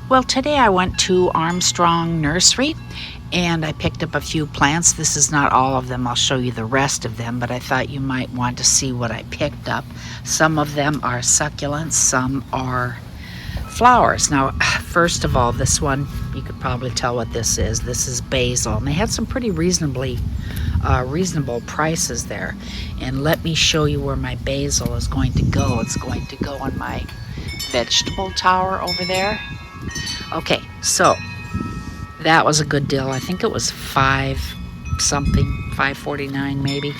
Well, today I went to Armstrong Nursery and I picked up a few plants. This is not all of them. I'll show you the rest of them, but I thought you might want to see what I picked up. Some of them are succulents, some are flowers. Now, first of all, this one, you could probably tell what this is. This is basil, and they had some pretty reasonable prices there. And let me show you where my basil is going to go. It's going to go on my vegetable tower over there. Okay, so that was a good deal. I think it was $5.49 maybe.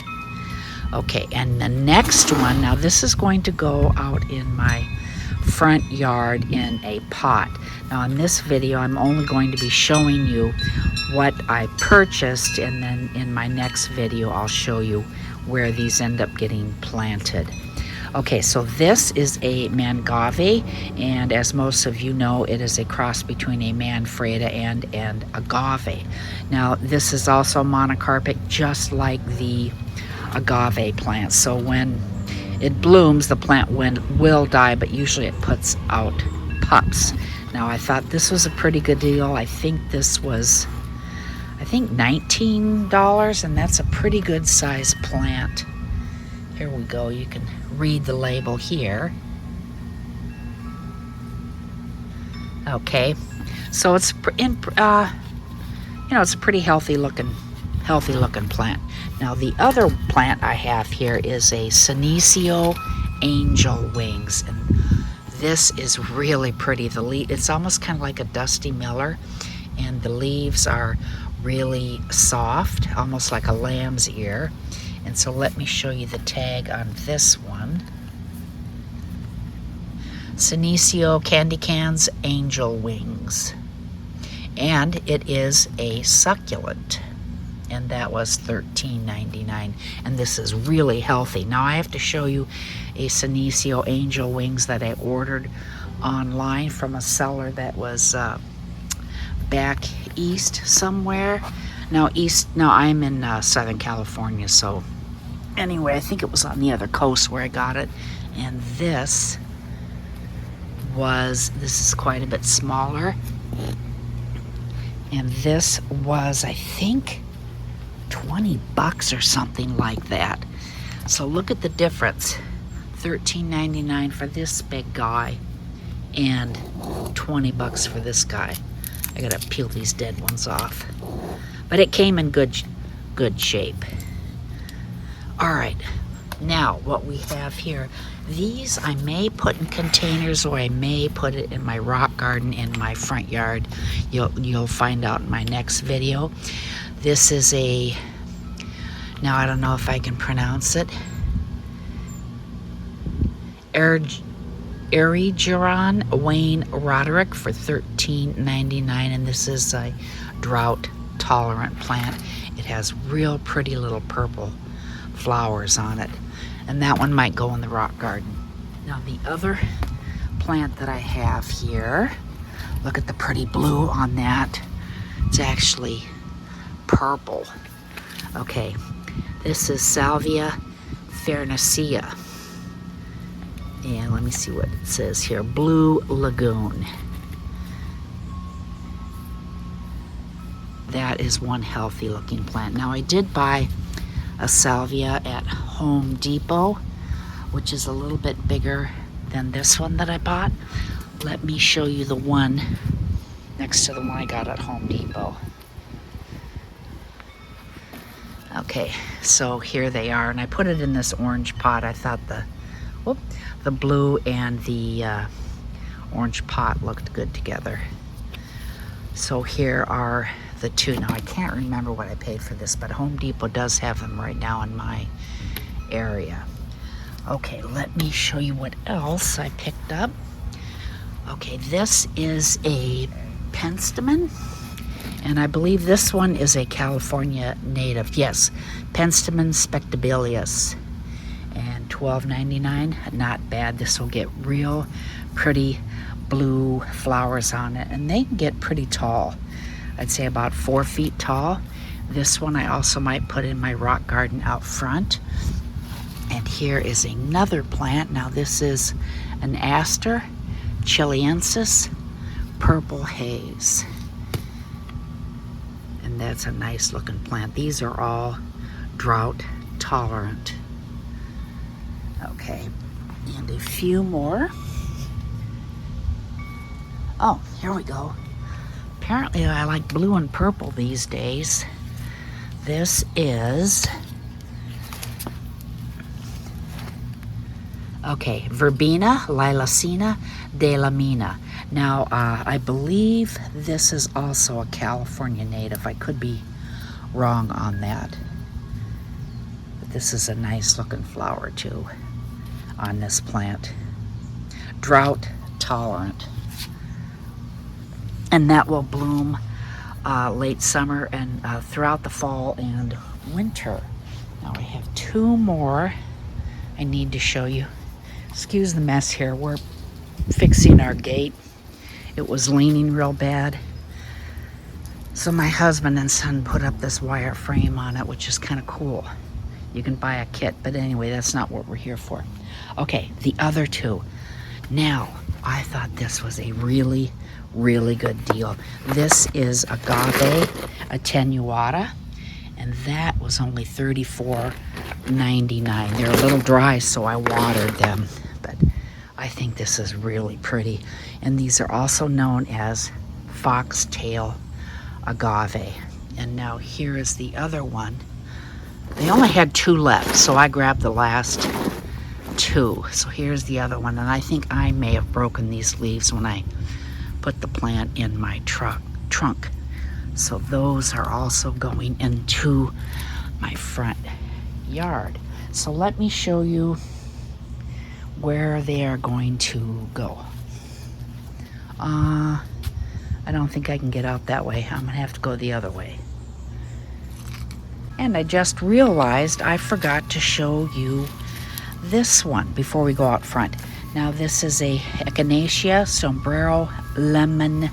Okay, and the next one, now this is going to go out in my front yard in a pot. Now in this video, I'm only going to be showing you what I purchased, and then in my next video, I'll show you where these end up getting planted. Okay, so this is a mangave, and as most of you know, it is a cross between a manfreda and an agave. Now, this is also monocarpic, just like the agave plant. So when it blooms, the plant will die, but usually it puts out pups. Now, I thought this was a pretty good deal. I think this was, $19, and that's a pretty good size plant. Here we go. You can read the label here. Okay, so it's it's a pretty healthy looking plant. Now the other plant I have here is a Senecio angel wings, and this is really pretty. It's almost kind of like a Dusty Miller, and the leaves are really soft, almost like a lamb's ear. And so let me show you the tag on this one. Senecio Candy Cans Angel Wings. And it is a succulent. And that was $13.99. And this is really healthy. Now I have to show you a Senecio Angel Wings that I ordered online from a seller that was back east somewhere. Now I'm in Southern California, so anyway, I think it was on the other coast where I got it. And this is quite a bit smaller. And this was, I think, $20 or something like that. So look at the difference. $13.99 for this big guy and $20 for this guy. I gotta peel these dead ones off. But it came in good shape. All right, now what we have here, these I may put in containers, or I may put it in my rock garden in my front yard. You'll find out in my next video. This is now I don't know if I can pronounce it, Erigeron Wayne Roderick for $13.99, and this is a drought-tolerant plant. It has real pretty little purple flowers on it, and that one might go in the rock garden. Now the other plant that I have here, look at the pretty blue on that. It's actually purple. Okay, this is Salvia farnacea, and let me see what it says here. Blue Lagoon. That is one healthy looking plant. Now I did buy a salvia at Home Depot, which is a little bit bigger than this one that I bought. Let me show you the one next to the one I got at Home Depot. Okay, so here they are, and I put it in this orange pot. I thought the blue and the orange pot looked good together. So here are the two. Now I can't remember what I paid for this, but Home Depot does have them right now in my area. Okay, let me show you what else I picked up. Okay, this is a penstemon, and I believe this one is a California native. Yes, Penstemon spectabilis, and $12.99. Not bad. This will get real pretty blue flowers on it, and they can get pretty tall. I'd say about 4 feet tall. This one I also might put in my rock garden out front. And here is another plant. Now this is an Aster Chileensis Purple Haze. And that's a nice looking plant. These are all drought tolerant. Okay, and a few more. Oh, here we go. Apparently I like blue and purple these days. This is, okay, Verbena lilacina de la Mina. Now, I believe this is also a California native. I could be wrong on that. But this is a nice looking flower too on this plant. Drought tolerant. And that will bloom late summer and throughout the fall and winter. Now I have two more I need to show you. Excuse the mess here. We're fixing our gate. It was leaning real bad. So my husband and son put up this wire frame on it, which is kind of cool. You can buy a kit, but anyway, that's not what we're here for. Okay, the other two. Now, I thought this was a really good deal. This is Agave Attenuata, and that was only $34.99. They're a little dry, so I watered them, but I think this is really pretty. And these are also known as foxtail agave. And now here is the other one. They only had two left, so I grabbed the last two. So here's the other one, and I think I may have broken these leaves when I put the plant in my trunk. So those are also going into my front yard. So let me show you where they are going to go. I don't think I can get out that way. I'm gonna have to go the other way. And I just realized I forgot to show you this one before we go out front. Now this is a Echinacea sombrero lemon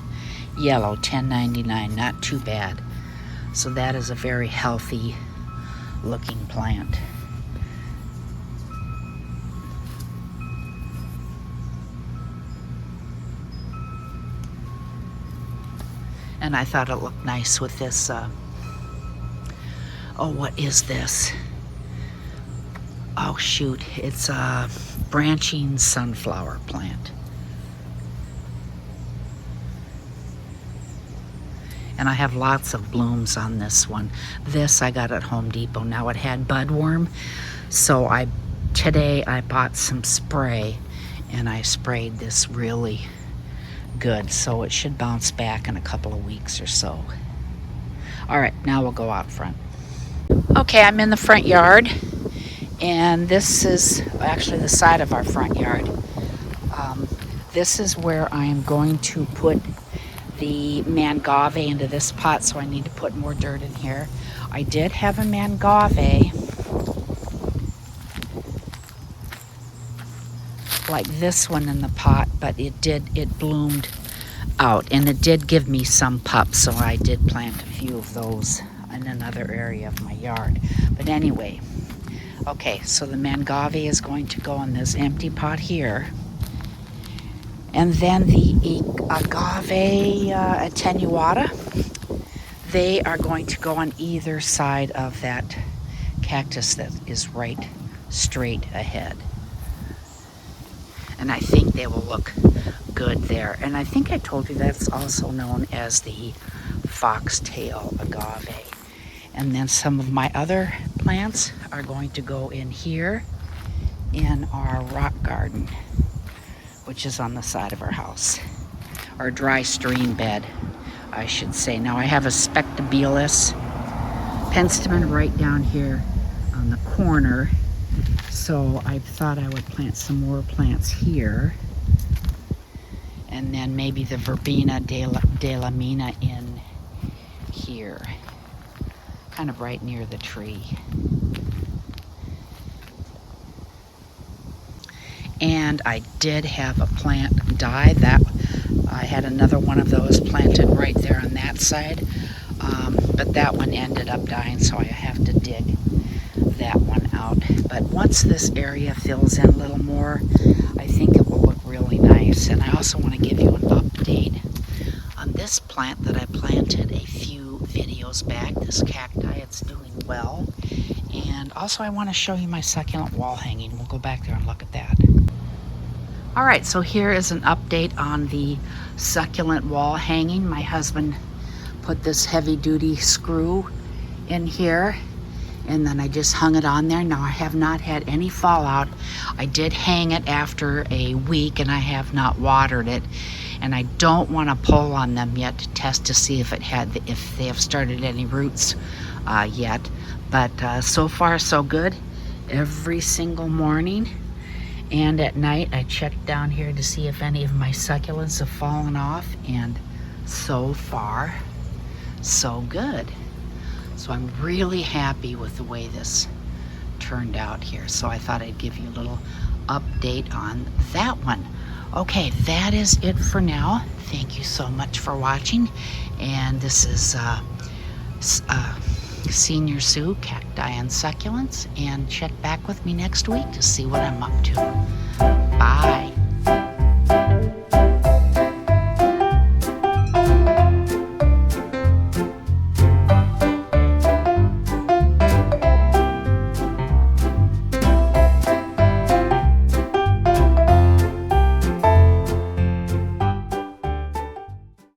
yellow, $10.99, not too bad. So that is a very healthy looking plant. And I thought it looked nice with this, oh, what is this? Oh shoot, it's a branching sunflower plant. And I have lots of blooms on this one. This I got at Home Depot. Now it had budworm, so today I bought some spray and I sprayed this really good, so it should bounce back in a couple of weeks or so. All right, now we'll go out front. Okay, I'm in the front yard, and this is actually the side of our front yard. This is where I am going to put the mangave into this pot, so I need to put more dirt in here. I did have a mangave like this one in the pot, but it bloomed out, and it did give me some pups, so I did plant a few of those in another area of my yard. But anyway, okay, so the mangave is going to go in this empty pot here, and then the agave attenuata, they are going to go on either side of that cactus that is right straight ahead. And I think they will look good there. And I think I told you that's also known as the foxtail agave. And then some of my other plants are going to go in here in our rock garden, which is on the side of our house, or dry stream bed, I should say. Now I have a Spectabilis penstemon right down here on the corner, so I thought I would plant some more plants here, and then maybe the Verbena de la Mina in here, kind of right near the tree. And I did have a plant die. That I had another one of those planted right there on that side, but that one ended up dying, so I have to dig that one out. But once this area fills in a little more, I think it will look really nice. And I also want to give you an update this plant that I planted a few videos back, this cacti. It's doing well. And also I want to show you my succulent wall hanging. We'll go back there and look at that. All right, so here is an update on the succulent wall hanging. My husband put this heavy-duty screw in here, and then I just hung it on there. Now I have not had any fallout. I did hang it after a week, and I have not watered it, and I don't want to pull on them yet to test to see if they have started any roots yet. But so far so good. Every single morning and at night I check down here to see if any of my succulents have fallen off, and so far so good. So I'm really happy with the way this turned out here. So I thought I'd give you a little update on that one. Okay, that is it for now. Thank you so much for watching. And this is Senior Sue, Cacti and Succulents. And check back with me next week to see what I'm up to. Bye.